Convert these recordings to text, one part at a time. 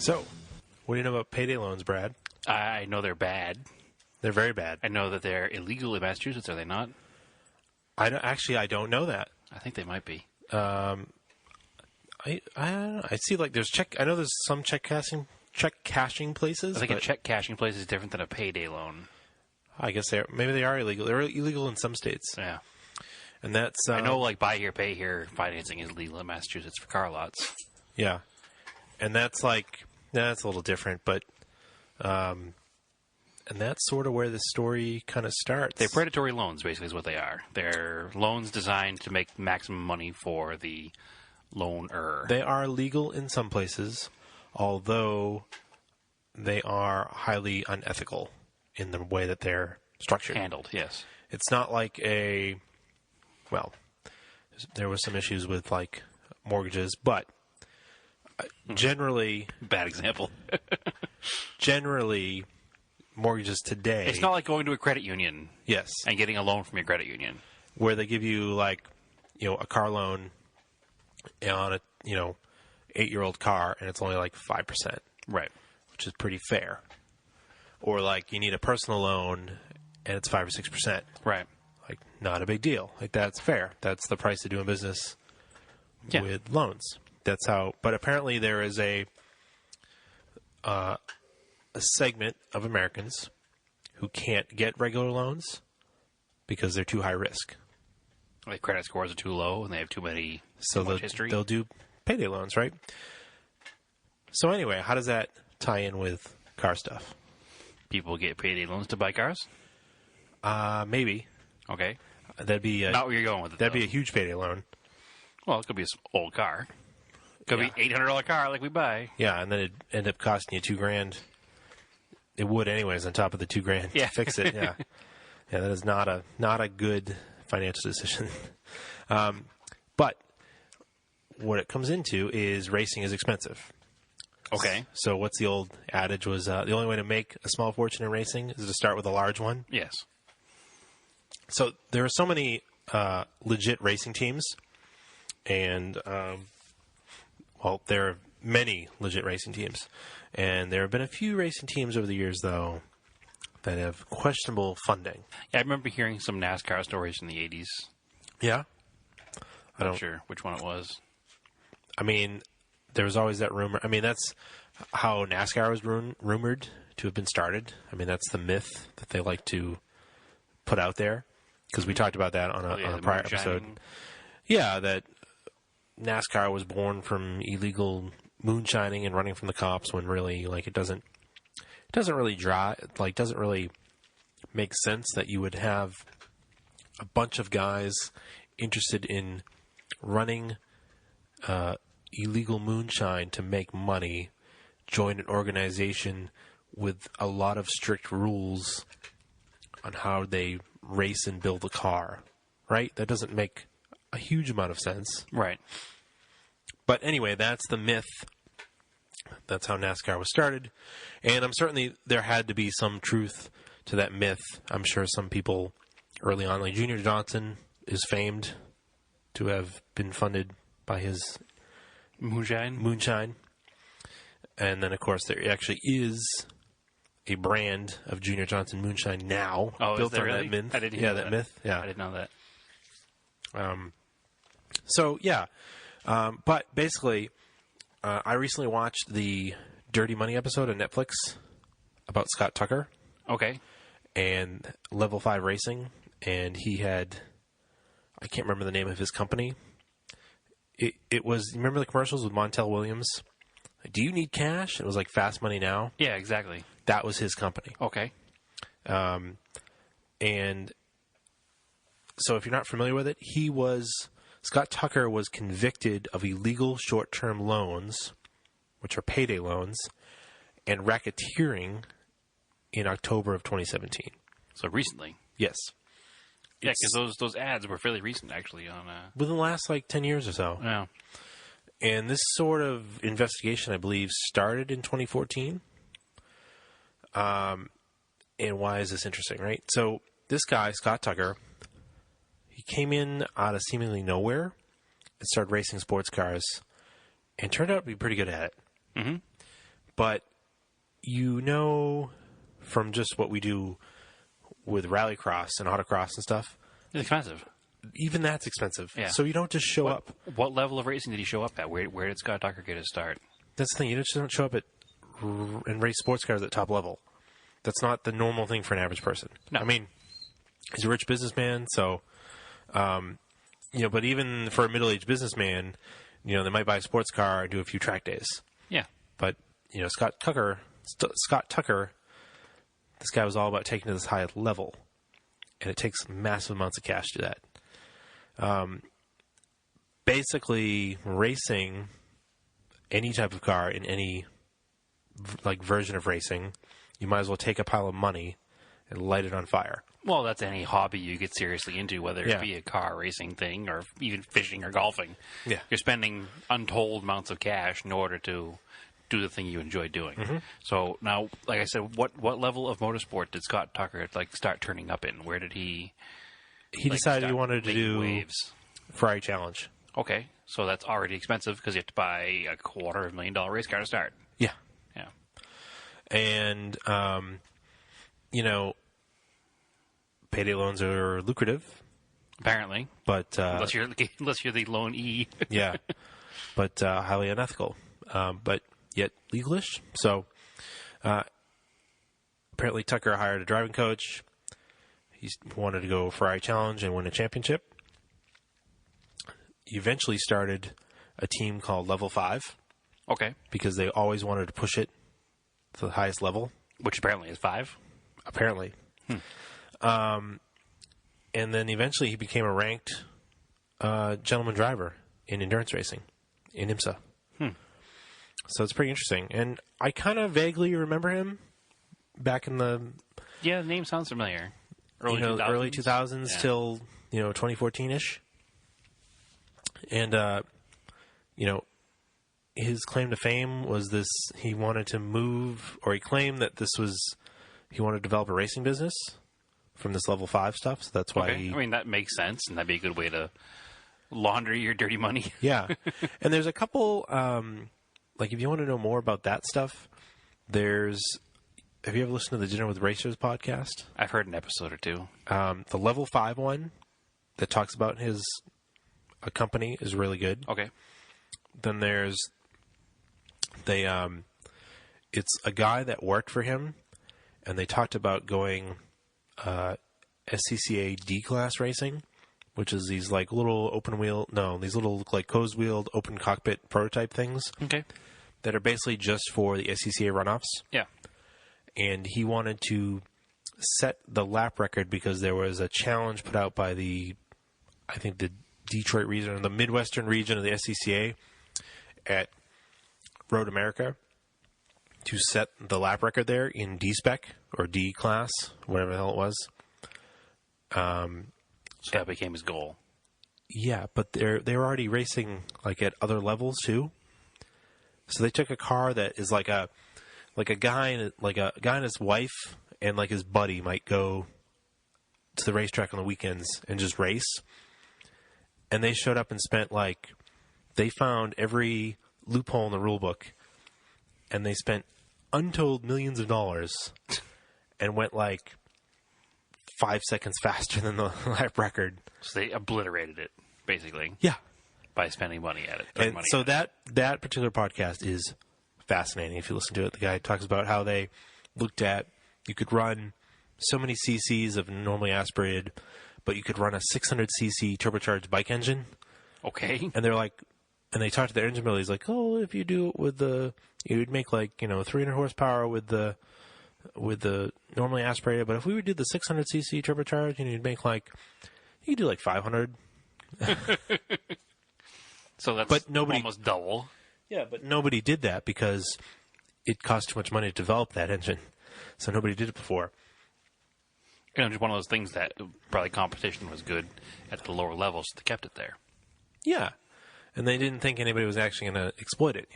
So, what do you know about payday loans, Brad? I know they're bad. They're very bad. I know that they're illegal in Massachusetts, are they not? I don't know that. I think they might be. I don't know. I see there's check. I know there's some check cashing places. I think a check cashing place is different than a payday loan. I guess maybe they are illegal. They're illegal in some states. Yeah. And that's I know buy here, pay here financing is legal in Massachusetts for car lots. Yeah. And that's a little different, but and that's sort of where the story kind of starts. They're predatory loans, basically, is what they are. They're loans designed to make maximum money for the loaner. They are legal in some places, although they are highly unethical in the way that they're structured. Handled, yes. It's not like there was some issues with mortgages, but generally... Bad example. Generally, mortgages today... It's not like going to a credit union. Yes. And getting a loan from your credit union. Where they give you, a car loan on a, 8-year-old car, and it's only 5%. Right. Which is pretty fair. Or, you need a personal loan, and it's 5 or 6%. Right. Not a big deal. That's fair. That's the price of doing business with loans. That's how... But apparently there is a segment of Americans who can't get regular loans because they're too high risk. Like credit scores are too low and they have too much history. They'll do payday loans, right? So anyway, how does that tie in with car stuff? People get payday loans to buy cars? Maybe. Okay. That'd be not where you're going with it. That'd be a huge payday loan. Well, it could be an old car. It could be $800 car like we buy. Yeah, and then it'd end up costing you $2,000. It would anyways on top of the $2,000 to fix it. Yeah. Yeah, that is not a good financial decision. But what it comes into is racing is expensive. Okay. So what's the old adage was the only way to make a small fortune in racing is to start with a large one? Yes. So there are so many legit racing teams, and there are many legit racing teams, and there have been a few racing teams over the years, though, that have questionable funding. Yeah, I remember hearing some NASCAR stories in the 80s. Yeah? I'm not sure which one it was. I mean, there was always that rumor. I mean, that's how NASCAR was rumored to have been started. I mean, that's the myth that they like to put out there. Because we talked about that on a prior episode. Yeah, that NASCAR was born from illegal moonshining and running from the cops when really, it doesn't really make sense that you would have a bunch of guys interested in running illegal moonshine to make money join an organization with a lot of strict rules on how they race and build a car, right? That doesn't make a huge amount of sense. Right. But anyway, that's the myth. That's how NASCAR was started. And I'm certainly there had to be some truth to that myth. I'm sure some people early on, like Junior Johnson is famed to have been funded by his moonshine. And then, of course, there actually is a brand of Junior Johnson moonshine now built on that myth. I didn't know that myth. Yeah, I didn't know that. But basically, I recently watched the Dirty Money episode on Netflix about Scott Tucker. Okay. And Level 5 Racing, and he had, I can't remember the name of his company. It was, you remember the commercials with Montel Williams? Do you need cash? It was like Fast Money Now. Yeah, exactly. That was his company. Okay. And so if you're not familiar with it, Scott Tucker was convicted of illegal short-term loans, which are payday loans, and racketeering in October of 2017. So recently? Yes. Yeah, because those ads were fairly recent, actually. Within the last, 10 years or so. Yeah. And this sort of investigation, I believe, started in 2014. And why is this interesting, right? So this guy, Scott Tucker, he came in out of seemingly nowhere and started racing sports cars and turned out to be pretty good at it. Mm-hmm. But from just what we do with rallycross and autocross and stuff, It's expensive. even that's expensive. Yeah. So you don't just show up. What level of racing did he show up at? Where did Scott Tucker get his start? That's the thing. You just don't show up and race sports cars at top level. That's not the normal thing for an average person. No. I mean, he's a rich businessman, so, but even for a middle-aged businessman, they might buy a sports car and do a few track days. Yeah. But, Scott Tucker, this guy was all about taking to this high level. And it takes massive amounts of cash to do that. Basically, racing any type of car in any version of racing, you might as well take a pile of money and light it on fire. Well, that's any hobby you get seriously into, whether it be a car racing thing or even fishing or golfing. Yeah. You're spending untold amounts of cash in order to do the thing you enjoy doing. Mm-hmm. So now, like I said, what level of motorsport did Scott Tucker start turning up in? Where did he? He decided he wanted to do waves. Ferrari Challenge. Okay, so that's already expensive because you have to buy a $250,000 race car to start. Yeah. Yeah. And, payday loans are lucrative. Apparently. But unless you're the loan E. Yeah. But highly unethical. But yet legalish. So apparently Tucker hired a driving coach. He wanted to go Ferrari Challenge and win a championship. He eventually started a team called Level 5. Okay. Because they always wanted to push it to the highest level. Which apparently is 5. Apparently. And then eventually he became a ranked gentleman driver in endurance racing in IMSA. So it's pretty interesting. And I kind of vaguely remember him back in the... Yeah, the name sounds familiar. Early 2000s till, 2014-ish. And, his claim to fame was this, he wanted to move, or he claimed that he wanted to develop a racing business from this level 5 stuff. So that's why I mean, that makes sense, and that'd be a good way to launder your dirty money. Yeah. And there's a couple, if you want to know more about that stuff, have you ever listened to the Dinner with Racers podcast? I've heard an episode or two. The level 5 one that talks about a company is really good. Okay. Then there's it's a guy that worked for him, and they talked about going SCCA D-class racing, which is these little closed wheeled open cockpit prototype things. Okay. That are basically just for the SCCA runoffs. Yeah. And he wanted to set the lap record because there was a challenge put out by the Detroit region, or the Midwestern region of the SCCA at Road America to set the lap record there in D-Spec or D-Class, whatever the hell it was. So that became his goal. Yeah, but they were already racing at other levels too. So they took a car that is like a guy and his wife and his buddy might go to the racetrack on the weekends and just race. And they showed up and spent they found every loophole in the rule book, and they spent untold millions of dollars and went 5 seconds faster than the lap record. So they obliterated it, basically. Yeah. By spending money at it. And so that particular podcast is fascinating if you listen to it. The guy talks about how they looked at, you could run so many cc's of normally aspirated, but you could run a 600cc turbocharged bike engine. Okay. And they're and they talked to their engine builder. He's like, if you do it with you'd make 300 horsepower with the normally aspirated, but if we would do the 600cc turbocharged, you'd make you could do 500. So that's almost double. Yeah, but nobody did that because it cost too much money to develop that engine. So nobody did it before. Just one of those things that probably competition was good at the lower levels, so they kept it there. Yeah. And they didn't think anybody was actually going to exploit it,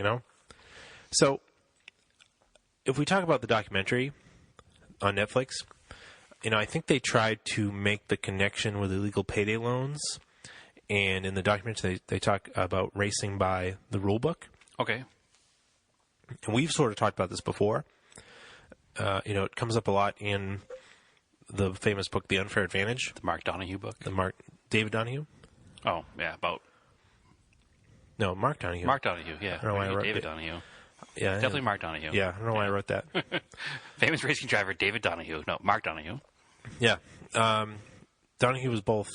So if we talk about the documentary on Netflix, I think they tried to make the connection with illegal payday loans. And in the documentary, they talk about racing by the rule book. Okay. And we've sort of talked about this before. It comes up a lot in the famous book, The Unfair Advantage. The Mark Donahue book? David Donahue? Oh, yeah, No, Mark Donahue. Mark Donahue, yeah. I don't know why I wrote David Donahue. Yeah, Definitely Mark Donahue. Yeah, I don't know why I wrote that. Famous racing driver David Donahue. No, Mark Donahue. Yeah. Donahue was both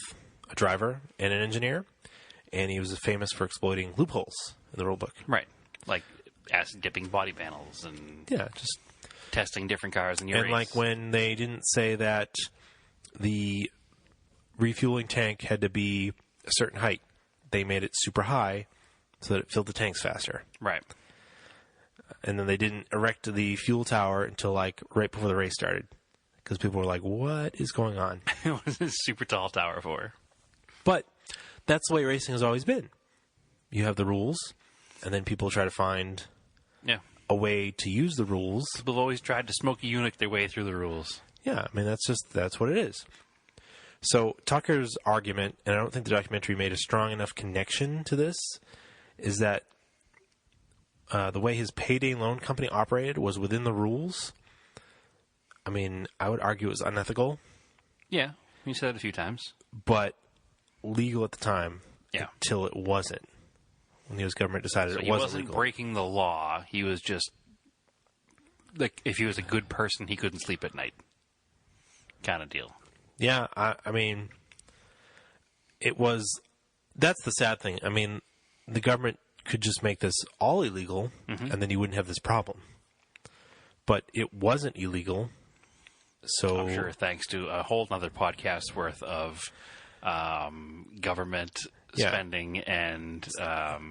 a driver and an engineer, and he was famous for exploiting loopholes in the rulebook. Right. Like acid-dipping body panels and Yeah, just... testing different cars in your And race. like when they didn't say that the refueling tank had to be a certain height, they made it super high so that it filled the tanks faster. Right. And then they didn't erect the fuel tower until like right before the race started, because people were like, "What is going on?" What is this super tall tower for? But that's the way racing has always been. You have the rules, and then people try to find Yeah. a way to use the rules. People have always tried to smoke a eunuch their way through the rules. Yeah, I mean, that's what it is. So Tucker's argument, and I don't think the documentary made a strong enough connection to this, is that the way his payday loan company operated was within the rules. I mean, I would argue it was unethical, Yeah. You said it a few times. but legal at the time. Yeah. Until it wasn't. When the U.S. government decided it He wasn't wasn't legal. breaking the law. He was just like, if he was a good person, he couldn't sleep at night. Kind of deal. Yeah, I mean, it was... That's the sad thing. I mean, the government could just make this all illegal, and then you wouldn't have this problem. But it wasn't illegal, so... I'm sure thanks to a whole other podcast worth of government spending and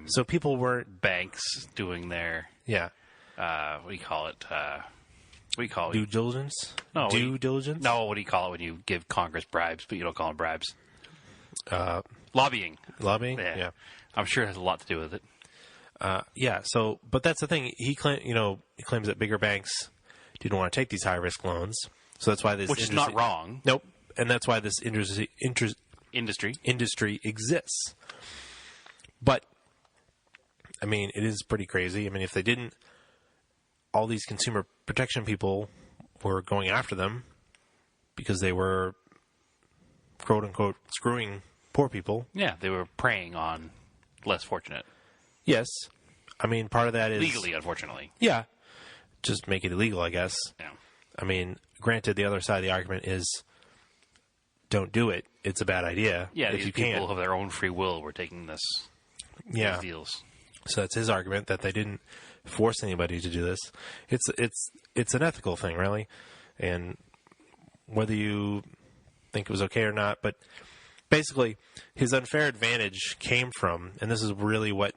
So people weren't... banks doing their Yeah. what do you call it? What do you call it? Due diligence? No, Due diligence? No, what do you call it when you give Congress bribes, but you don't call them bribes? Lobbying. Lobbying? Yeah. I'm sure it has a lot to do with it. Yeah, so... But that's the thing. He claims that bigger banks didn't want to take these high-risk loans. So that's why this... Which is not wrong. Nope. And that's why this industry exists. But, I mean, it is pretty crazy. I mean, if they didn't... All these consumer protection people were going after them because they were, quote-unquote, screwing poor people. Yeah, they were preying on less fortunate. Yes. I mean, part of that is... Legally, unfortunately. Yeah. Just make it illegal, I guess. Yeah. I mean, granted, the other side of the argument is don't do it. It's a bad idea. Yeah, if these you people can't. of their own free will were taking these deals. So that's his argument, that they didn't force anybody to do this. It's an ethical thing, really. And whether you think it was okay or not, but basically his unfair advantage came from, and this is really what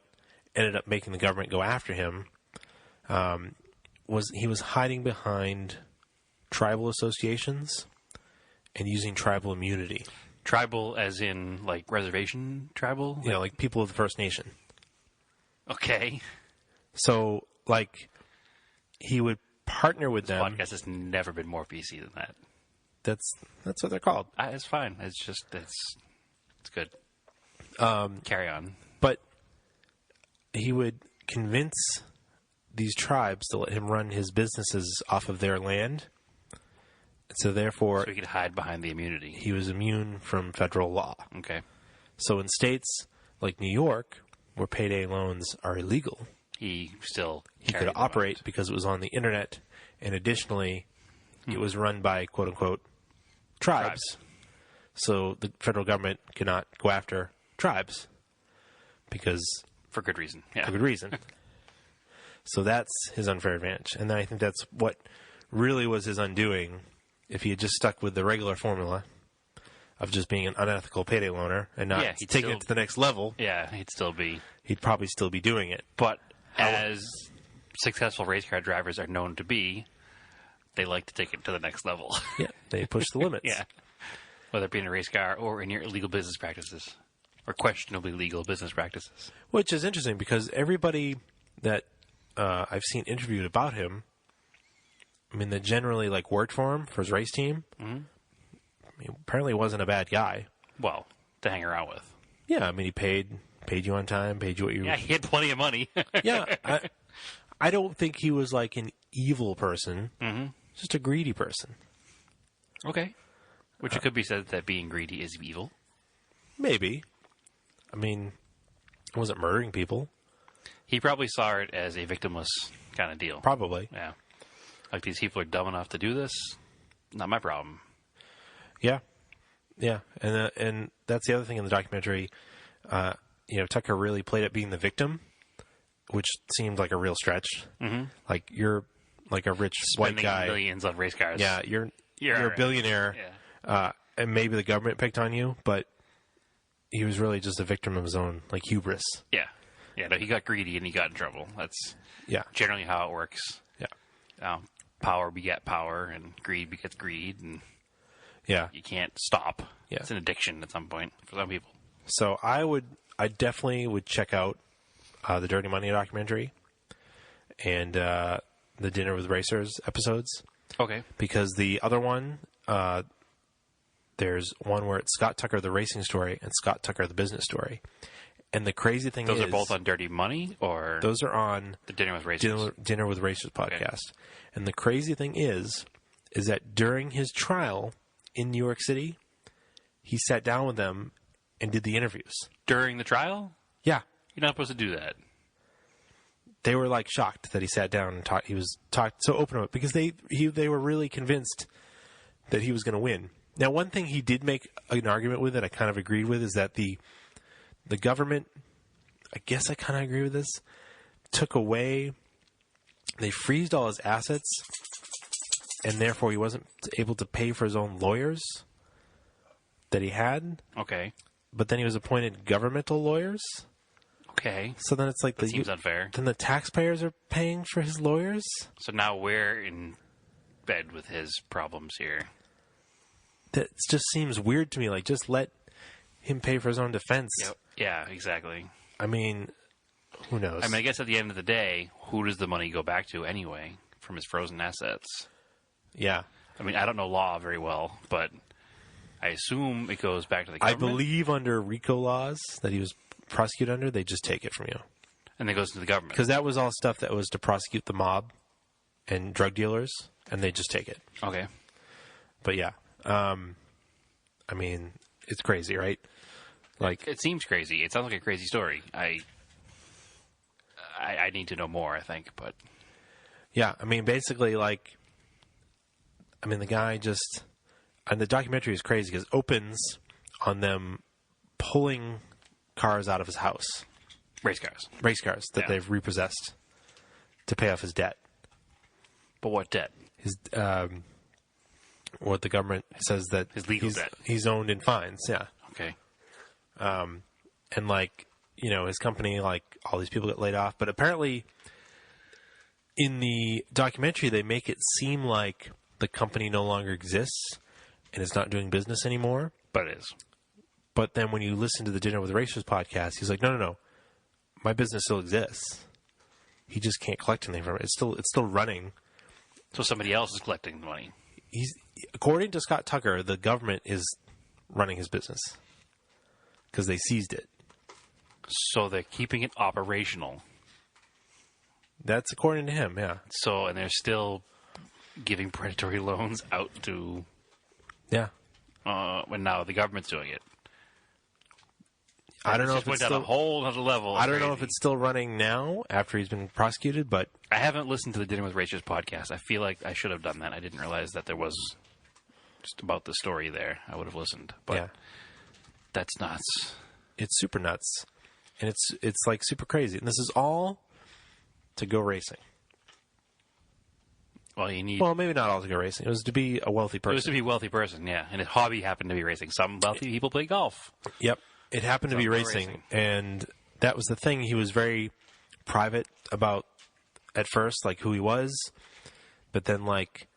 ended up making the government go after him, was he was hiding behind tribal associations and using tribal immunity. Tribal as in, like, reservation tribal? You know, like people of the First Nation. Okay. So, like, he would partner with them. Podcast has never been more PC than that. That's what they're called. It's fine. It's just, it's good. Carry on. But he would convince these tribes to let him run his businesses off of their land. So therefore, So he could hide behind the immunity. he was immune from federal law. Okay. So in states like New York, where payday loans are illegal, He still he carried could them operate out. because it was on the internet, and additionally, it was run by quote-unquote tribes. So the federal government cannot go after tribes because For good reason. Yeah. for good reason. So that's his unfair advantage. And then I think that's what really was his undoing. If he had just stuck with the regular formula of just being an unethical payday loaner and not he'd taking still- it to the next level, Yeah, he'd still be. he'd probably still be doing it. But as successful race car drivers are known to be, they like to take it to the next level. Yeah, they push the limits. Yeah. Whether it be in a race car or in your illegal business practices or questionably legal business practices. Which is interesting because everybody that I've seen interviewed about him, I mean, that generally like worked for him for his race team. Mm-hmm. He apparently wasn't a bad guy. Well, to hang around with. Yeah, I mean, he paid you on time, paid you what you. Yeah, he had plenty of money. Yeah, I I don't think he was like an evil person. Mm-hmm. Just a greedy person. Okay. Which it could be said that being greedy is evil. Maybe. I mean, he wasn't murdering people. He probably saw it as a victimless kind of deal. Probably. Yeah. Like, these people are dumb enough to do this. Not my problem. Yeah. Yeah. And that's the other thing in the documentary. Tucker really played at being the victim, which seemed like a real stretch. Mm-hmm. Like, you're like a rich white guy. Millions on race cars. Yeah, you're a billionaire. Yeah. And maybe the government picked on you, but he was really just a victim of his own, like, hubris. Yeah. Yeah, no, he got greedy and he got in trouble. That's generally how it works. Yeah. Power beget power, and greed begets greed, and yeah, you can't stop. Yeah. It's an addiction at some point for some people. So I definitely would check out the Dirty Money documentary and the Dinner with Racers episodes. Okay. Because the other one, there's one where it's Scott Tucker, the racing story, and Scott Tucker, the business story. And the crazy thing Those are both on Dirty Money, or those are on the Dinner with Racers? Dinner with Racers podcast. Okay. And the crazy thing is that during his trial in New York City, he sat down with them and did the interviews. During the trial? Yeah. You're not supposed to do that. They were like shocked that he sat down and talked. He was talked so open about it because they were really convinced that he was going to win. Now, one thing he did make an argument with that I kind of agreed with is that the government, I guess I kind of agree with this, took away, they freezed all his assets, and therefore he wasn't able to pay for his own lawyers that he had. Okay. But then he was appointed governmental lawyers. Okay. So then it's like that seems unfair. Then the taxpayers are paying for his lawyers. So now we're in bed with his problems here. That just seems weird to me. Like, just let him pay for his own defense. Yep. Yeah, exactly. I mean, who knows? I mean, I guess at the end of the day, who does the money go back to anyway from his frozen assets? Yeah. I mean, I don't know law very well, but I assume it goes back to the government. I believe under RICO laws that he was prosecuted under, they just take it from you. And it goes to the government. Because that was all stuff that was to prosecute the mob and drug dealers, and they just take it. Okay. But yeah. I mean, it's crazy, right? Like, it seems crazy. It sounds like a crazy story. I need to know more, I think, but yeah, I mean, basically, like, I mean, the guy just, and the documentary is crazy because it opens on them pulling cars out of his house. Race cars that they've repossessed to pay off his debt. But what debt? His, what the government says that his legal debt. He's owned in fines, yeah. Okay. And like, you know, his company, like, all these people get laid off. But apparently, in the documentary, they make it seem like the company no longer exists and it's not doing business anymore. But it is. But then when you listen to the Dinner with Racers podcast, he's like, no. My business still exists. He just can't collect anything from it. It's still running. So somebody else is collecting the money. According to Scott Tucker, the government is running his business because they seized it. So they're keeping it operational. That's according to him, yeah. So, and they're still giving predatory loans out to... Yeah. When now the government's doing it. I don't know if it's still... a whole other level. I don't know if it's still running now after he's been prosecuted, but... I haven't listened to the Dinner with Racers podcast. I feel like I should have done that. I didn't realize that there was just about the story there. I would have listened. But yeah. That's nuts. It's super nuts. And it's like super crazy. And this is all to go racing. Well, you need... Well, maybe not all to go racing. It was to be a wealthy person. It was to be a wealthy person, yeah. And his hobby happened to be racing. Some wealthy people play golf. Yep. It happened to be racing. And that was the thing. He was very private about, at first, like, who he was. But then, like,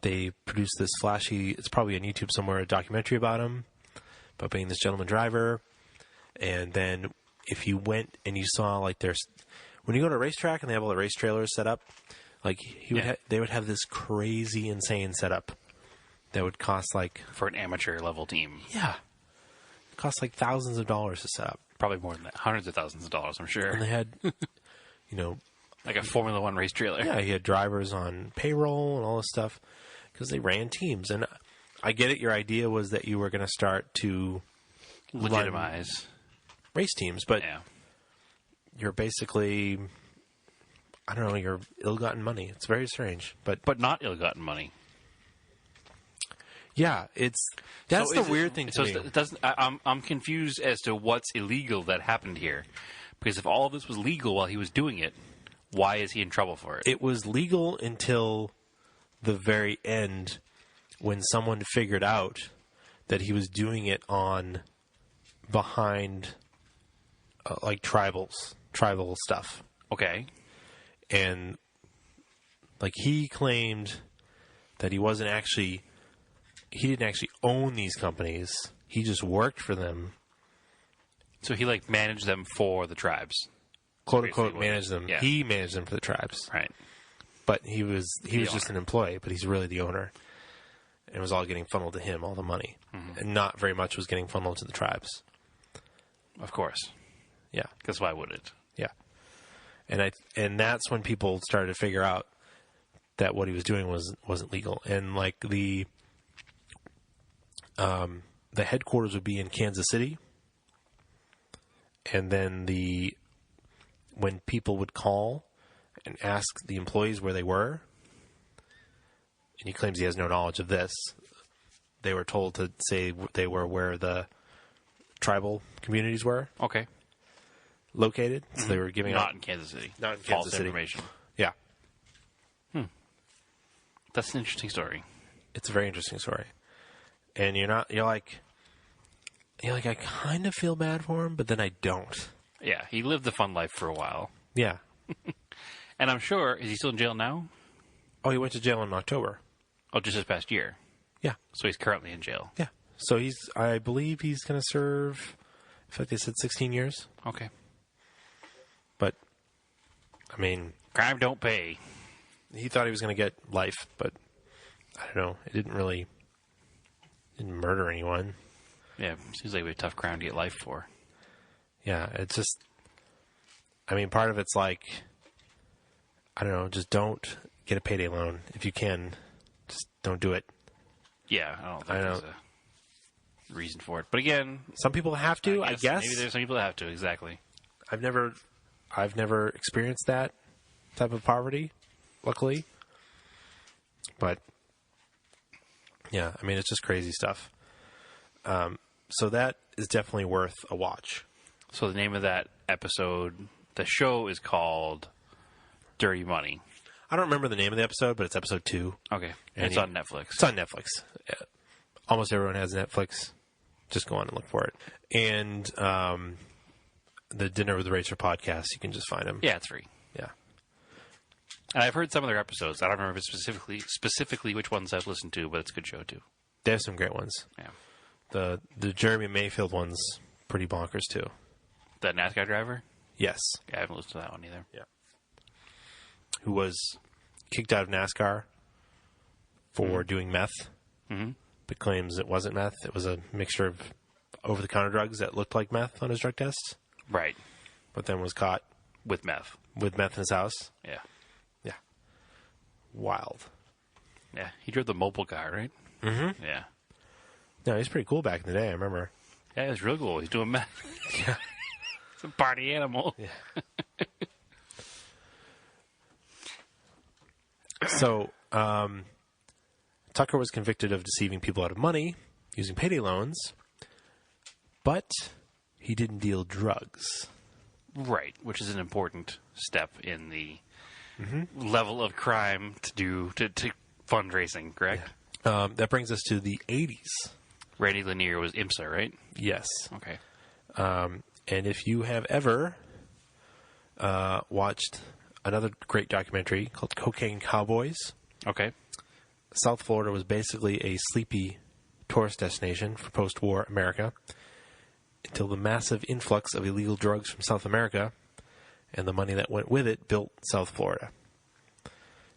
they produced this flashy... It's probably on YouTube somewhere, a documentary about him. About being this gentleman driver. And then if you went and you saw, like, there's... When you go to a racetrack and they have all the race trailers set up... Like, they would have this crazy, insane setup that would cost, like... For an amateur-level team. Yeah. It cost, like, thousands of dollars to set up. Probably more than that. Hundreds of thousands of dollars, I'm sure. And they had, you know, Like a Formula One race trailer. Yeah, he had drivers on payroll and all this stuff because they ran teams. And I get it. Your idea was that you were going to start to Legitimize race teams, but yeah. you're basically, I don't know, you're ill-gotten money. It's very strange, but not ill-gotten money. Yeah, that's the weird thing to me. It doesn't. I'm confused as to what's illegal that happened here, because if all of this was legal while he was doing it, why is he in trouble for it? It was legal until the very end, when someone figured out that he was doing it behind like tribal stuff. Okay, and like he claimed that he didn't actually own these companies. He just worked for them. So he like managed them for the tribes. Quote unquote managed them. Yeah. He managed them for the tribes. Right. But he was just an employee, but he's really the owner. And it was all getting funneled to him, all the money. Mm-hmm. And not very much was getting funneled to the tribes. Of course. Yeah. Because why would it? Yeah. And that's when people started to figure out that what he was doing wasn't legal. And like the headquarters would be in Kansas City. And then when people would call and ask the employees where they were, and he claims he has no knowledge of this, they were told to say they were where the tribal communities were. Okay. Located. So they were giving Not in Kansas City. Not in Kansas False City. information. Yeah. That's an interesting story. It's a very interesting story. And you're like, I kind of feel bad for him, but then I don't. Yeah, he lived the fun life for a while. Yeah. And I'm sure, is he still in jail now? Oh, he went to jail in October. Oh, just this past year. Yeah. So he's currently in jail. Yeah. So I believe he's going to serve, I feel like they said 16 years. Okay. But, I mean... Crime don't pay. He thought he was going to get life, but I don't know. It didn't murder anyone. Yeah, seems like a tough crime to get life for. Yeah, it's just... I mean, part of it's like... I don't know, just don't get a payday loan. If you can, just don't do it. Yeah, I don't think there's a reason for it. But again... Some people have to, I guess. Maybe there's some people that have to, exactly. I've never experienced that type of poverty, luckily. But, yeah, I mean, it's just crazy stuff. So that is definitely worth a watch. So the name of that episode, the show is called Dirty Money. I don't remember the name of the episode, but it's episode 2. Okay. And it's on Netflix. It's on Netflix. Almost everyone has Netflix. Just go on and look for it. And the Dinner with the Racer podcast, you can just find them. Yeah, it's free. Yeah. And I've heard some of their episodes. I don't remember specifically which ones I've listened to, but it's a good show, too. They have some great ones. Yeah. The Jeremy Mayfield one's pretty bonkers, too. The NASCAR driver? Yes. Yeah, I haven't listened to that one either. Yeah. Who was kicked out of NASCAR for doing meth, but claims it wasn't meth. It was a mixture of over-the-counter drugs that looked like meth on his drug tests. Right. But then was caught with meth in his house. Yeah. Yeah. Wild. Yeah. He drove the mobile car, right? Mm-hmm. Yeah. No, he's pretty cool back in the day, I remember. Yeah, he was real cool. He's doing meth. Yeah. It's a party animal. Yeah. So, Tucker was convicted of deceiving people out of money using payday loans, but he didn't deal drugs. Right, which is an important step in the level of crime to do to fundraising, correct? Yeah. That brings us to the 80s. Randy Lanier was IMSA, right? Yes. Okay. And if you have ever watched another great documentary called Cocaine Cowboys. Okay. South Florida was basically a sleepy tourist destination for post-war America until the massive influx of illegal drugs from South America and the money that went with it built South Florida.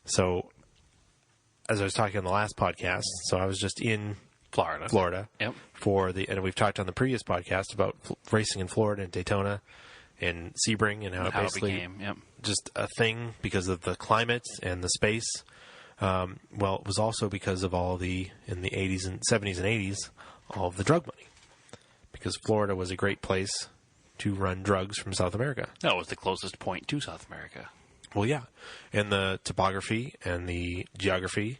So, as I was talking on the last podcast, so I was just in Florida Yep. and we've talked on the previous podcast about racing in Florida and Daytona and Sebring, and how it basically became, just a thing because of the climate and the space. Well, it was also because of in the 80s and 70s and 80s, all of the drug money. Because Florida was a great place to run drugs from South America. No, it was the closest point to South America. Well, yeah. And the topography and the geography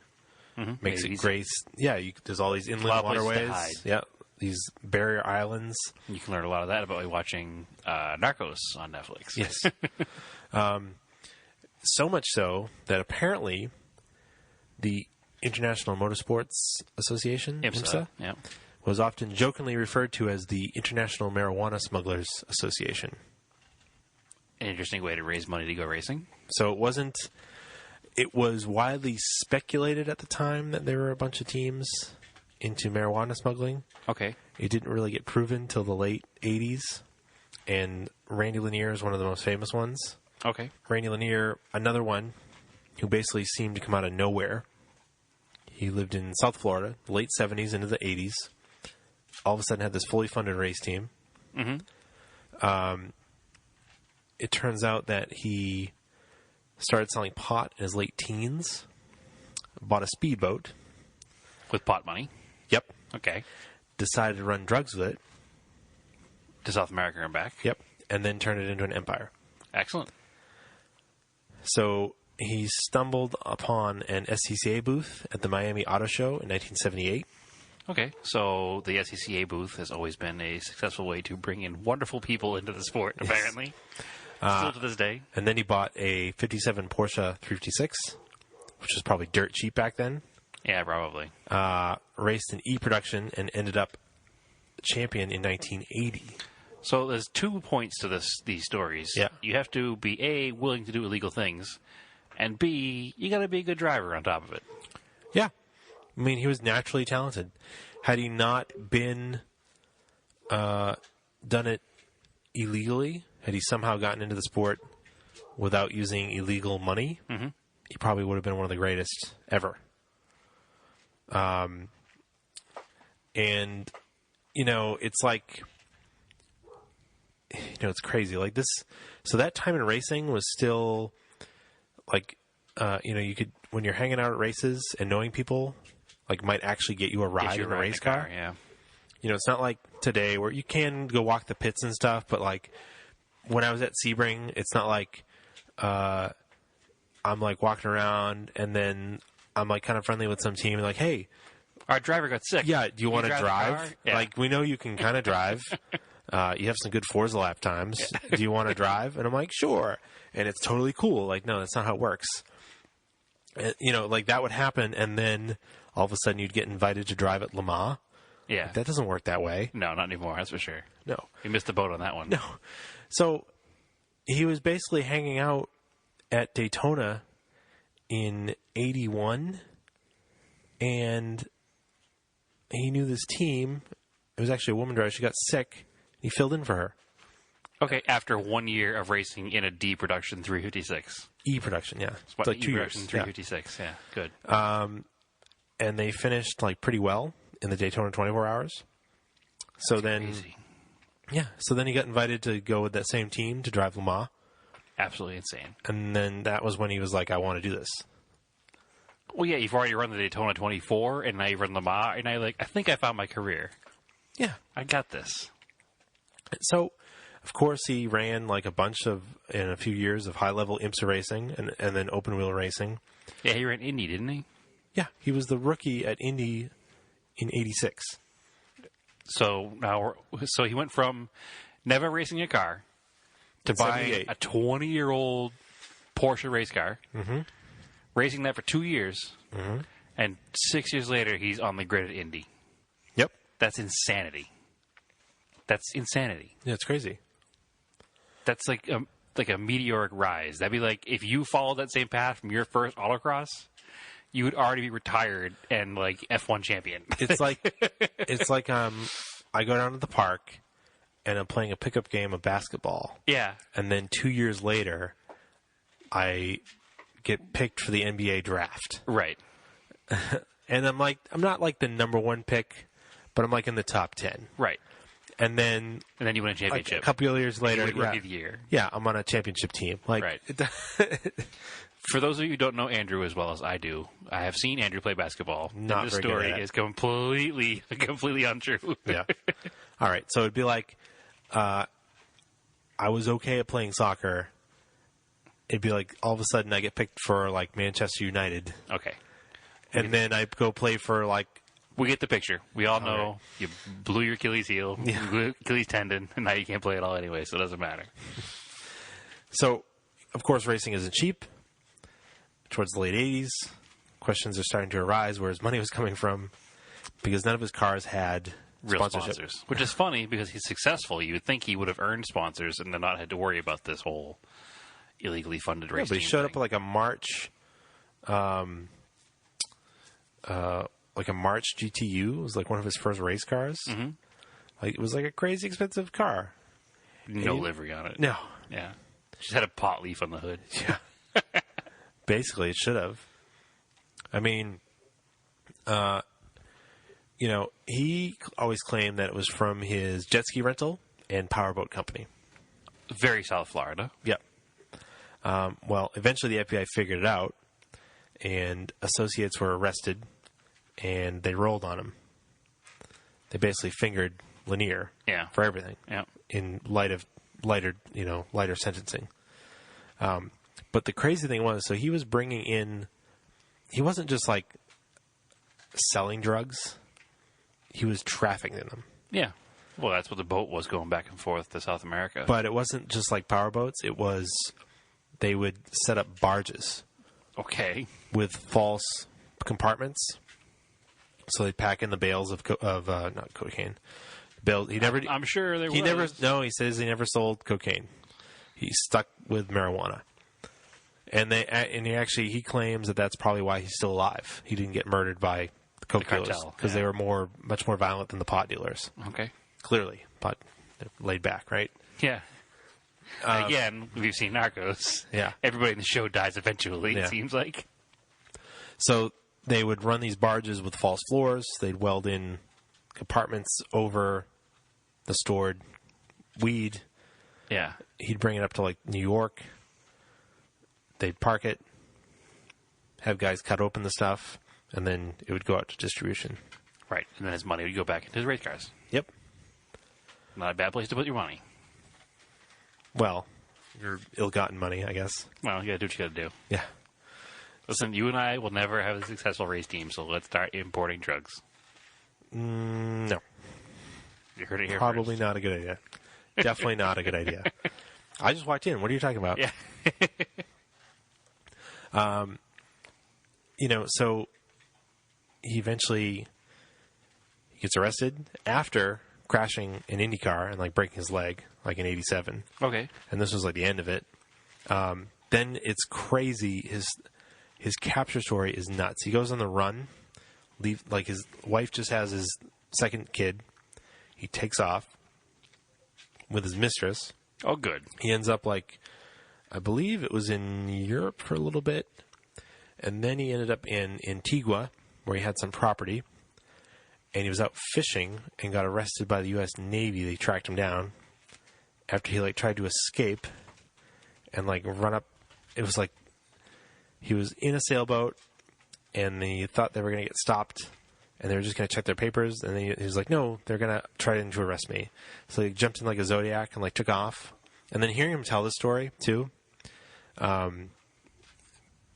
makes it great. Yeah, there's all these inland waterways. Yeah, these barrier islands. You can learn a lot of that by watching Narcos on Netflix. Yes. So much so that apparently the International Motorsports Association, IMSA, was often jokingly referred to as the International Marijuana Smugglers Association. An interesting way to raise money to go racing. So it was widely speculated at the time that there were a bunch of teams into marijuana smuggling. Okay. It didn't really get proven till the late 80s, and Randy Lanier is one of the most famous ones. Okay. Randy Lanier, another one who basically seemed to come out of nowhere. He lived in South Florida, the late 70s into the 80s. All of a sudden had this fully funded race team. It turns out that he started selling pot in his late teens, bought a speedboat. With pot money? Yep. Okay. Decided to run drugs with it. To South America and back? Yep. And then turned it into an empire. Excellent. So he stumbled upon an SCCA booth at the Miami Auto Show in 1978. Okay, so the SCCA booth has always been a successful way to bring in wonderful people into the sport, apparently. Still to this day. And then he bought a 57 Porsche 356, which was probably dirt cheap back then. Yeah, probably. Raced in E-production and ended up champion in 1980. So there's 2 points to these stories. Yeah. You have to be, A, willing to do illegal things, and B, you got to be a good driver on top of it. Yeah. I mean, he was naturally talented. Had he not been done it illegally, had he somehow gotten into the sport without using illegal money, he probably would have been one of the greatest ever. And, it's like, it's crazy. Like this, so that time in racing was still like, you could, when you're hanging out at races and knowing people, like, might actually get you a ride in a race car. Yeah. It's not like today where you can go walk the pits and stuff, but like when I was at Sebring, it's not like I'm like walking around and then I'm like kind of friendly with some team and like, hey, our driver got sick. Yeah, do you want to drive? Yeah. Like, we know you can kind of drive. You have some good Forza lap times. Do you want to drive? And I'm like, sure. And it's totally cool. Like, no, that's not how it works. Like that would happen, and then all of a sudden you'd get invited to drive at Le Mans. Yeah. Like, that doesn't work that way. No, not anymore, that's for sure. No. You missed the boat on that one. No. So he was basically hanging out at Daytona in 81, and he knew this team. It was actually a woman driver. She got sick. He filled in for her. Okay, after 1 year of racing in a D production 356. E production, yeah. It's like 2 years. 356, yeah. Good. And they finished like pretty well in the Daytona 24 Hours. So Crazy. So then he got invited to go with that same team to drive Le Mans. Absolutely insane. And then that was when he was like, I want to do this. Well, yeah, you've already run the Daytona 24, and now you run Le Mans, and I think I found my career. Yeah. I got this. So, of course, he ran like in a few years of high-level IMSA racing and then open-wheel racing. Yeah, he ran Indy, didn't he? Yeah, he was the rookie at Indy in 86. So he went from never racing a car to buying a 20-year-old Porsche race car, racing that for 2 years, and 6 years later, he's on the grid at Indy. Yep. That's insanity. That's insanity. Yeah, it's crazy. That's like a meteoric rise. That'd be like if you followed that same path from your first autocross, you would already be retired and like F1 champion. It's like I go down to the park and I'm playing a pickup game of basketball. Yeah. And then 2 years later, I get picked for the NBA draft. Right. And I'm not like the number one pick, but I'm like in the top 10. Right. And then you win a championship. A couple of years later, Rookie of the year. Yeah, I'm on a championship team. Like, right. For those of you who don't know Andrew as well as I do, I have seen Andrew play basketball. Not and this very good story at it. is completely untrue. Yeah. All right. So it'd be like, I was okay at playing soccer. It'd be like all of a sudden I get picked for like Manchester United. Okay. And then I go play for like. We get the picture. We all know you blew your Achilles heel, you blew Achilles tendon, and now you can't play at all anyway, so it doesn't matter. So, of course, racing isn't cheap. Towards the late 80s, questions are starting to arise where his money was coming from because none of his cars had real sponsors. Which is funny because he's successful. You would think he would have earned sponsors and then not had to worry about this whole illegally funded race. But he showed up at like a March, like a March GTU. It was like one of his first race cars. Mm-hmm. Like it was like a crazy expensive car. No livery on it. No. Yeah. Just had a pot leaf on the hood. Yeah. Basically, it should have. I mean, he always claimed that it was from his jet ski rental and powerboat company. Very South Florida. Yep. Well, eventually the FBI figured it out, and associates were arrested, and they rolled on him. They basically fingered Lanier for everything in lighter sentencing. But the crazy thing was, so he was bringing in, he wasn't just like selling drugs, he was trafficking them. Yeah. Well, that's what the boat was going back and forth to South America. But it wasn't just like power boats, it was, they would set up barges. Okay. With false compartments. So they'd pack in the bales of not cocaine. I'm sure there was. He says he never sold cocaine. He stuck with marijuana. And he claims that that's probably why he's still alive. He didn't get murdered by the coke dealers because they were much more violent than the pot dealers. Okay. Clearly, pot laid back, right? Yeah. Again, we've seen Narcos. Yeah. Everybody in the show dies eventually, it seems like. So they would run these barges with false floors. They'd weld in compartments over the stored weed. Yeah. He'd bring it up to like New York. They'd park it, have guys cut open the stuff, and then it would go out to distribution. Right. And then his money would go back into his race cars. Yep. Not a bad place to put your money. Well, your ill-gotten money, I guess. Well, you gotta do what you gotta do. Yeah. Listen, you and I will never have a successful race team, so let's start importing drugs. No. You heard it here Probably first. not a good idea. Definitely not a good idea. I just walked in. What are you talking about? Yeah. So he eventually gets arrested after crashing an Indy car and like breaking his leg, like in '87. Okay. And this was like the end of it. Then it's crazy. His capture story is nuts. He goes on the run. Like his wife just has his second kid. He takes off with his mistress. Oh, good. He ends up like, I believe it was in Europe for a little bit. And then he ended up in Antigua, where he had some property. And he was out fishing and got arrested by the U.S. Navy. They tracked him down after he like tried to escape and like run up. It was like he was in a sailboat and they thought they were going to get stopped and they were just going to check their papers. And he was like, no, they're going to try to arrest me. So he jumped in like a Zodiac and like took off. And then hearing him tell this story too,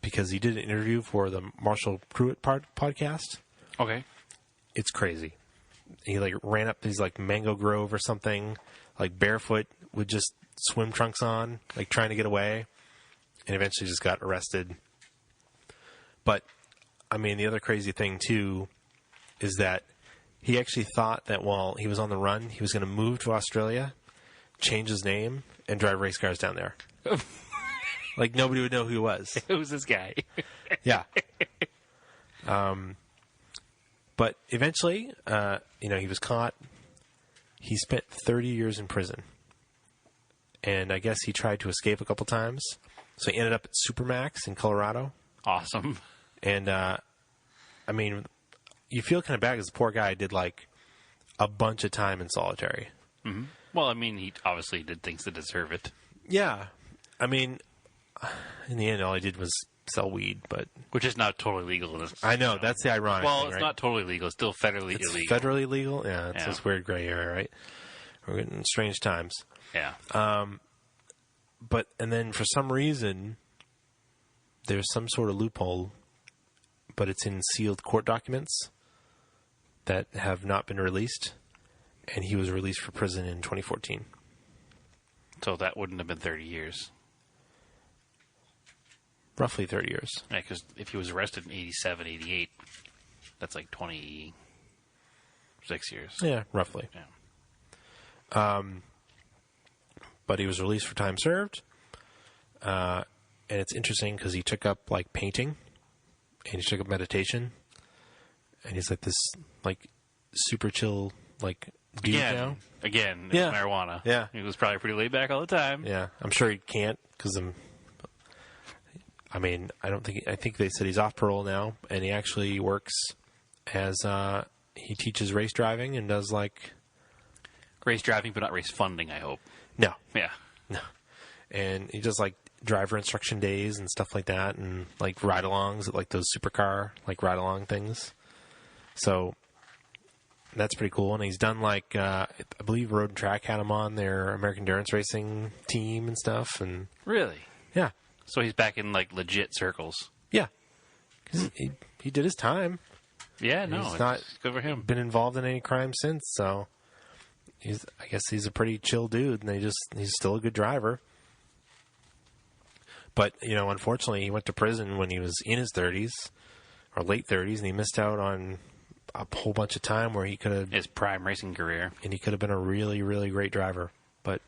because he did an interview for the Marshall Pruitt podcast. Okay. It's crazy. He like ran up these like mango grove or something, like barefoot with just swim trunks on, like trying to get away, and eventually just got arrested. But I mean, the other crazy thing too is that he actually thought that while he was on the run, he was going to move to Australia, change his name, and drive race cars down there. Like nobody would know who he was. Who's this guy? Yeah. But eventually, he was caught. He spent 30 years in prison. And I guess he tried to escape a couple times. So he ended up at Supermax in Colorado. Awesome. And, you feel kind of bad because the poor guy did like a bunch of time in solitary. Mm-hmm. Well, I mean, he obviously did things to deserve it. Yeah. I mean, in the end, all he did was sell weed, but... Which is not totally legal in this. I know, that's the ironic thing, it's not totally legal. It's still federally illegal. Federally legal? Yeah, it's this weird gray area, right? We're in strange times. Yeah. And then for some reason, there's some sort of loophole, but it's in sealed court documents that have not been released, and he was released from prison in 2014. So that wouldn't have been 30 years. Roughly 30 years. Yeah, because if he was arrested in 87, 88, that's like 26 years. Yeah, roughly. Yeah. But he was released for time served. And it's interesting because he took up, like, painting, and he took up meditation, and he's like this, like, super chill, like, dude now. Again, Yeah. marijuana. Yeah. He was probably pretty laid back all the time. Yeah, I'm sure he can't because I think they said he's off parole now, and he actually works as he teaches race driving and does like race driving, but not race funding. I hope. No, Yeah, no, and he does like driver instruction days and stuff like that, and like ride-alongs at like those supercar like ride-along things. So that's pretty cool. And he's done like I believe Road and Track had him on their American Endurance Racing team and stuff, and really. yeah. So he's back in, like, legit circles. Yeah. 'Cause he did his time. Yeah, no. He's not good for him. been involved in any crime since, so I guess he's a pretty chill dude, and he's still a good driver. But, unfortunately, he went to prison when he was in his 30s, or late 30s, and he missed out on a whole bunch of time where he could have... His prime racing career. And he could have been a really, really great driver. But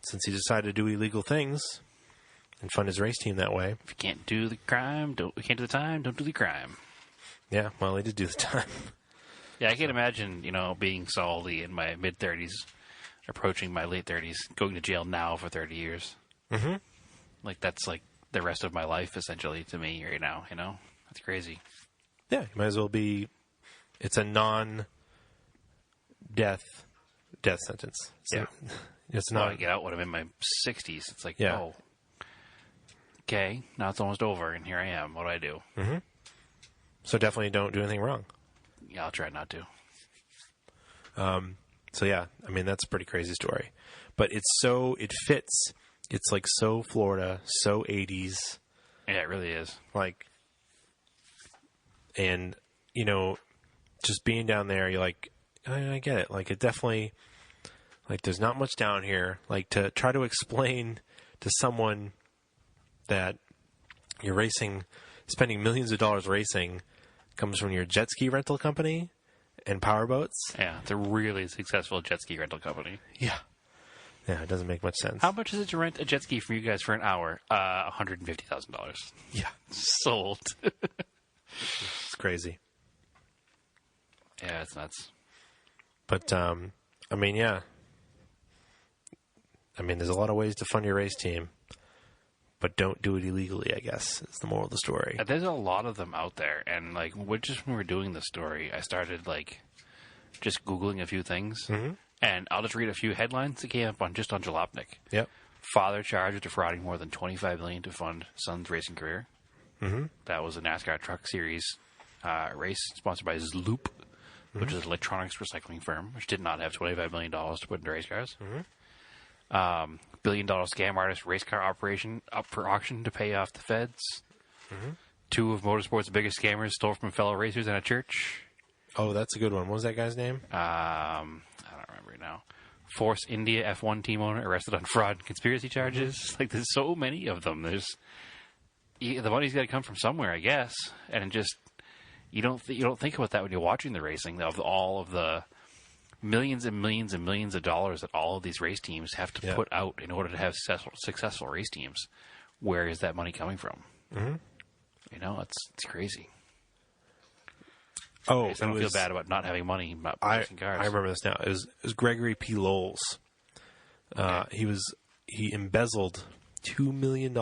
since he decided to do illegal things... and fund his race team that way. If you can't do the crime, can't do the time, don't do the crime. Yeah, well, he did do the time. Yeah, I can't imagine, being Salty in my mid-30s, approaching my late 30s, going to jail now for 30 years. Mm-hmm. Like, that's like the rest of my life, essentially, to me right now, That's crazy. Yeah, you might as well be... It's a non-death sentence. So yeah. It's not... I get out when I'm in my 60s. It's like, yeah. oh... Okay, now it's almost over, and here I am. What do I do? Mm-hmm. So definitely don't do anything wrong. Yeah, I'll try not to. So yeah, that's a pretty crazy story. But it fits. It's like so Florida, so 80s. Yeah, it really is. Like, and, just being down there, you're like, I get it. Like, it definitely, like, there's not much down here. Like, to try to explain to someone that you're racing, spending millions of dollars racing, comes from your jet ski rental company and powerboats. Yeah, it's a really successful jet ski rental company. Yeah. Yeah, it doesn't make much sense. How much is it to rent a jet ski for you guys for an hour? $150,000. Yeah. Sold. It's crazy. Yeah, it's nuts. But, yeah. There's a lot of ways to fund your race team. But don't do it illegally, I guess, is the moral of the story. There's a lot of them out there. And, like, just when we were doing the story, I started, like, just Googling a few things. Mm-hmm. And I'll just read a few headlines that came up on Jalopnik. Yep. Father charged with defrauding more than $25 million to fund son's racing career. Mm-hmm. That was a NASCAR Truck Series race sponsored by Zloop, which is an electronics recycling firm, which did not have $25 million to put into race cars. Mm-hmm. $1 billion scam artist race car operation up for auction to pay off the feds. Mm-hmm. 2 of motorsport's biggest scammers stole from fellow racers in a church. Oh, that's a good one. What was that guy's name? I don't remember now. Force India F1 team owner arrested on fraud and conspiracy charges. Mm-hmm. Like, there's so many of them. The money's got to come from somewhere, I guess. And just you don't think about that when you're watching the racing, of all of the millions and millions and millions of dollars that all of these race teams have to put out in order to have successful race teams. Where is that money coming from? Mm-hmm. It's crazy. Oh, I don't feel bad about not having money about racing cars. I remember this now. It was Gregory P. Lowles. Okay. He embezzled $2 million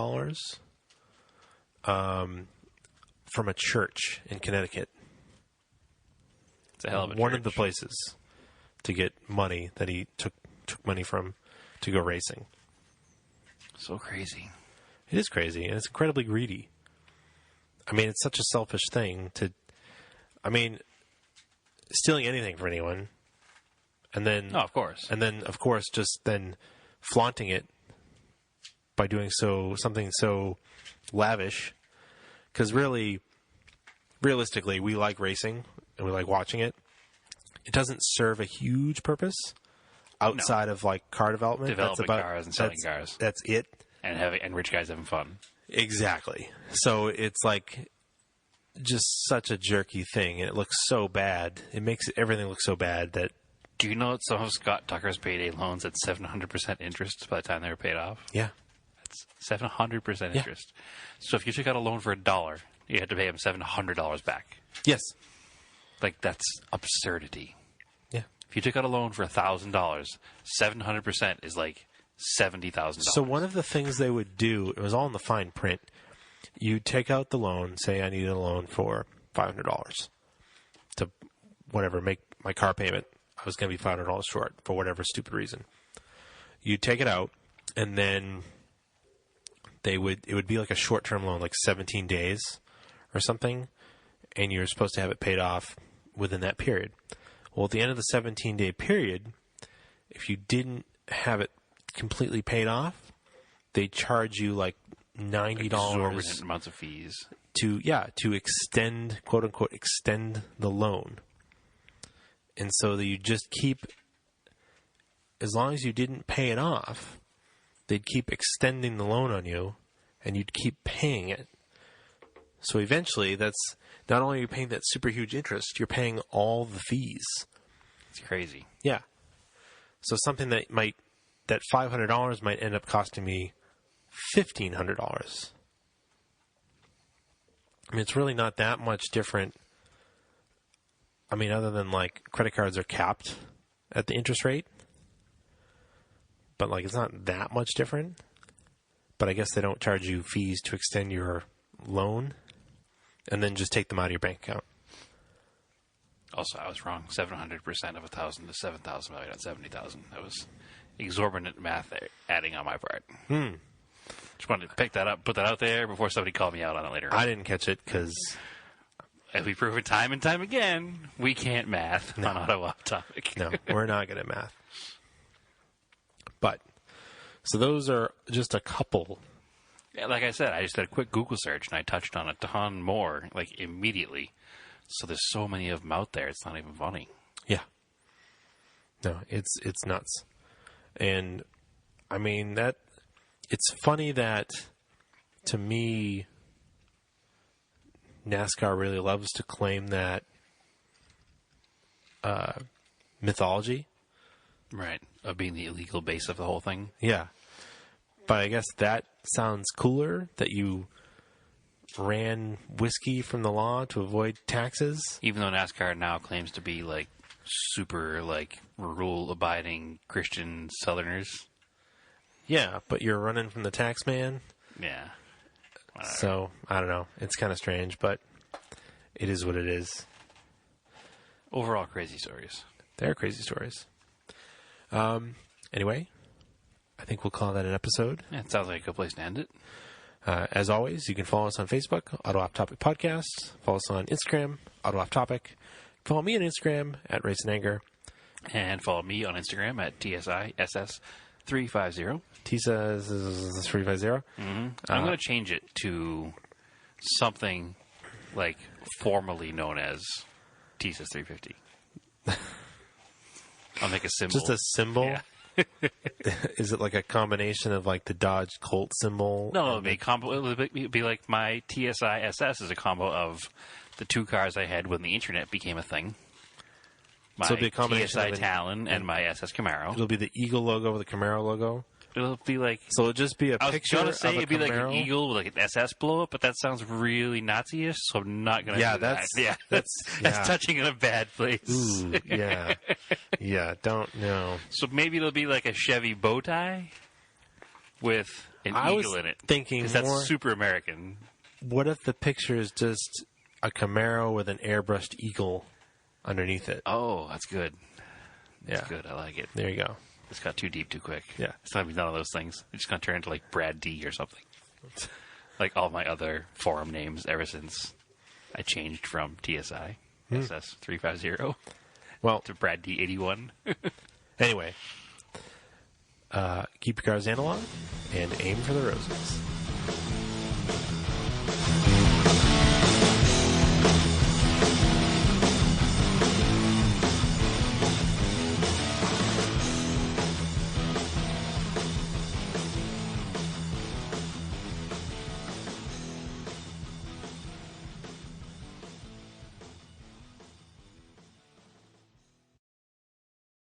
from a church in Connecticut. It's a hell of a one church. of the places. to get money that he took money from to go racing. So crazy. It is crazy, and it's incredibly greedy. I mean, it's such a selfish thing to... I mean, stealing anything from anyone, and then... Oh, of course. And then, of course, just then flaunting it by doing something so lavish. Because realistically, we like racing, and we like watching it. It doesn't serve a huge purpose outside of, like, car development. Developing cars and selling cars. That's it. And rich guys having fun. Exactly. So it's like just such a jerky thing, and it looks so bad. It makes everything look so bad that... Do you know that some of Scott Tucker's payday loans at 700% interest by the time they were paid off? Yeah. That's 700% interest. So if you took out a loan for $1, you had to pay him $700 back. Yes. Like, that's absurdity. Yeah. If you took out a loan for $1,000, 700% is like $70,000. So one of the things they would do, it was all in the fine print. You take out the loan, say I needed a loan for $500 to whatever, make my car payment. I was going to be $500 short for whatever stupid reason. You take it out, and then it would be like a short-term loan, like 17 days or something, and you're supposed to have it paid off within that period. Well, at the end of the 17-day period, if you didn't have it completely paid off, they charge you like $90 exorbitant amounts of fees to extend, quote unquote, extend the loan. And so that you just keep, as long as you didn't pay it off, they'd keep extending the loan on you, and you'd keep paying it. So eventually, that's not only are you paying that super huge interest, you're paying all the fees. It's crazy. Yeah. So something that $500 might end up costing me $1,500. I mean, it's really not that much different. I mean, other than, like, credit cards are capped at the interest rate. But, like, it's not that much different. But I guess they don't charge you fees to extend your loan and then just take them out of your bank account. Also, I was wrong. 700% of 1,000 to 7,000 value, not 70,000. That was exorbitant math adding on my part. Just wanted to pick that up, put that out there before somebody called me out on it later. I didn't catch it because... As we prove it time and time again, we can't math on Auto Off Topic. No, we're not good at math. But, so those are just a couple. Yeah, like I said, I just did a quick Google search, and I touched on a ton more, like, immediately. So there's so many of them out there, it's not even funny. Yeah. No, it's nuts. And, I mean, it's funny that, to me, NASCAR really loves to claim that mythology. Right. Of being the illegal base of the whole thing. Yeah. But I guess that sounds cooler, that you ran whiskey from the law to avoid taxes. Even though NASCAR now claims to be, like, super, like, rule-abiding Christian Southerners. Yeah, but you're running from the tax man. Yeah. Whatever. So, I don't know. It's kind of strange, but it is what it is. Overall, crazy stories. They're crazy stories. Anyway, I think we'll call that an episode. Yeah, it sounds like a good place to end it. As always, you can follow us on Facebook, Auto Off Topic Podcast. Follow us on Instagram, Auto Off Topic. Follow me on Instagram at Race and Anger. And follow me on Instagram at TSISS350. TSISS350. I'm going to change it to something like formally known as TSISS350. I'll make a symbol. Just a symbol? Yeah. Is it like a combination of like the Dodge Colt symbol? No, it'll be like my TSISS is a combo of the two cars I had when the internet became a thing. My So it'll be a combination TSI of Talon and my SS Camaro. It'll be the Eagle logo with the Camaro logo? It'll be like... So it'll just be a picture of a Camaro? I was going to say it'd be like an Eagle with like an SS blow-up, but that sounds really Nazi-ish, so I'm not going to do that. Yeah, that's touching in a bad place. Ooh, yeah. Yeah, don't know. So maybe it'll be like a Chevy bow tie with an Eagle in it. Thinking because that's super American. What if the picture is just a Camaro with an airbrushed Eagle underneath it? Oh, that's good. It's good. I like it. There you go. It's got too deep too quick. Yeah. It's not going to be none of those things. It's going to turn into like Brad D or something. Like all my other forum names ever since I changed from TSI SS350 to Brad D81. Anyway, keep your cars analog and aim for the roses.